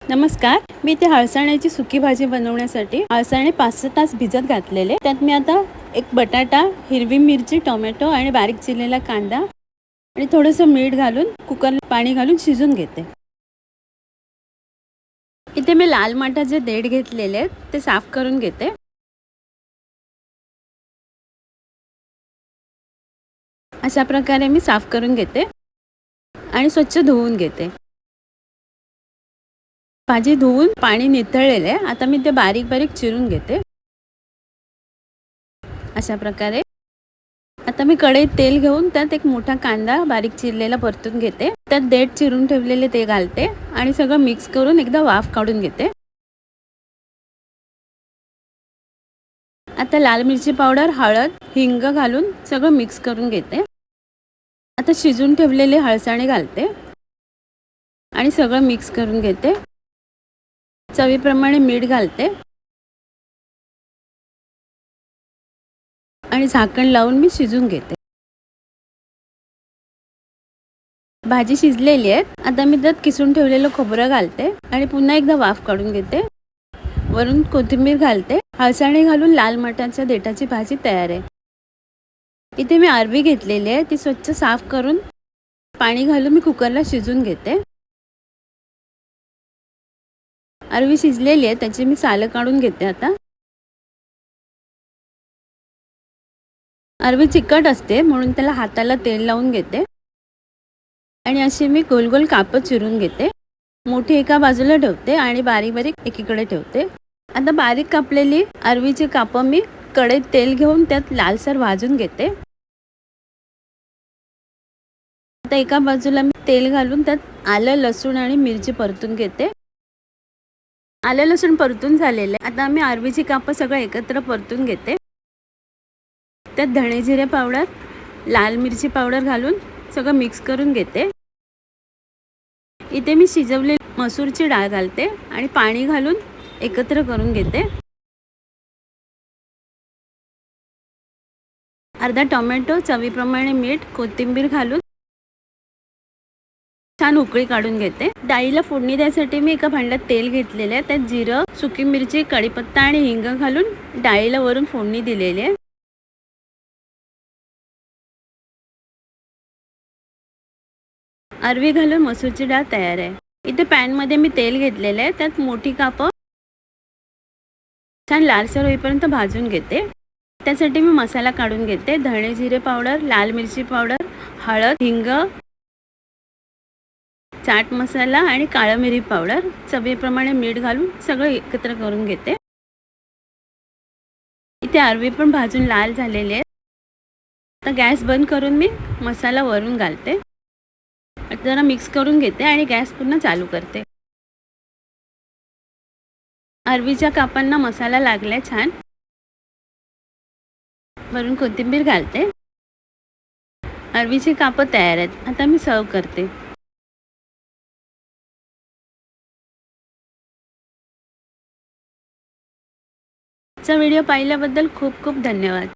नमस्कार, मी इथे हळसाण्याची सुकी भाजी बनवण्यासाठी हळसाणे 5-6 तास भिजत घातलेले. त्यात मी आता एक बटाटा, हिरवी मिरची, टोमॅटो आणि बारीक चिरलेला कांदा आणि थोडंसं मीठ घालून कुकरला पाणी घालून शिजून घेते. इथे मी लाल माठाचे देठ घेतलेले आहेत, ते साफ करून घेते. अशा प्रकारे मी साफ करून घेते आणि स्वच्छ धुवून घेते. भाजी धुवून पाणी निथळलेले आहे. आता मी ते बारीक बारीक चिरून घेते. अशा प्रकारे आता मी कढईत तेल घेऊन त्यात एक मोठा कांदा बारीक चिरलेला परतून घेते. त्यात देठ चिरून ठेवलेले ते घालते आणि सगळं मिक्स करून एकदा वाफ काढून घेते. आता लाल मिरची पावडर, हळद, हिंग घालून सगळं मिक्स करून घेते. आता शिजून ठेवलेले हळसाणे घालते आणि सगळं मिक्स करून घेते. चवीप्रमाणे मीठ घालते आणि झाकण लावून मी शिजून घेते. भाजी शिजलेली आहे. आता मी त्यात किसून ठेवलेलं खोबरं घालते आणि पुन्हा एकदा वाफ काढून घेते. वरून कोथिंबीर घालते. हळसाणे घालून लाल मटाच्या देठाची भाजी तयार आहे. इथे मी अरवी घेतलेली आहे, ती स्वच्छ साफ करून पाणी घालून मी कुकरला शिजून घेते. अरवी शिजलेली आहे, त्याची मी सालं काढून घेते. आता अरवी चिकट असते म्हणून त्याला हाताला तेल लावून घेते आणि अशी मी गोल गोल कापं चिरून घेते. मोठी एका बाजूला ठेवते आणि बारीक बारीक एकीकडे ठेवते. आता बारीक कापलेली अरवीची कापं मी कढईत तेल घेऊन त्यात लालसर भाजून घेते. आता एका बाजूला मी तेल घालून त्यात आलं, लसूण आणि मिरची परतून घेते. आलं लसूण परतून झालेले. आता मी अरवीची कापं सगळं एकत्र परतून घेते. त्यात धणे जिरे पावडर, लाल मिरची पावडर घालून सगळं मिक्स करून घेते. इथे मी शिजवलेली मसूरची डाळ घालते आणि पाणी घालून एकत्र करून घेते. अर्धा टोमॅटो, चवीप्रमाणे मीठ, कोथिंबीर घालून छान उकळी काढून घेते. डाळीला फोडणी द्यायसाठी मी एका भांड्यात तेल घेतलेले आहे. त्यात जिरं, सुकी मिरची, कढीपत्ता आणि हिंग घालून डाळीला वरून फोडणी दिलेली आहे. अरवी घालून मसूरची डाळ तयार आहे. इथे पॅनमध्ये मी तेल घेतलेलं आहे. त्यात मोठी कापं छान लालसर होईपर्यंत भाजून घेते. त्यासाठी मी मसाला काढून घेते. धणे जिरे पावडर, लाल मिरची पावडर, हळद, हिंग, चाट मसाला आणि काळा मिरी पावडर, चवीप्रमाणे मीठ घालून सगळं एकत्र करून घेते. इथे अरवी पण भाजून लाल झालेली आहे. आता गॅस बंद करून मी मसाला वरून घालते. जरा मिक्स करून घेते आणि गॅस पुन्हा चालू करते. अरवीच्या कापांना मसाला लागलाय छान. वरून कोथिंबीर घालते. अरवीची कापं तयार आहेत. आता मी सर्व करते. आजचा व्हिडिओ पाहिल्याबद्दल खूप खूप धन्यवाद.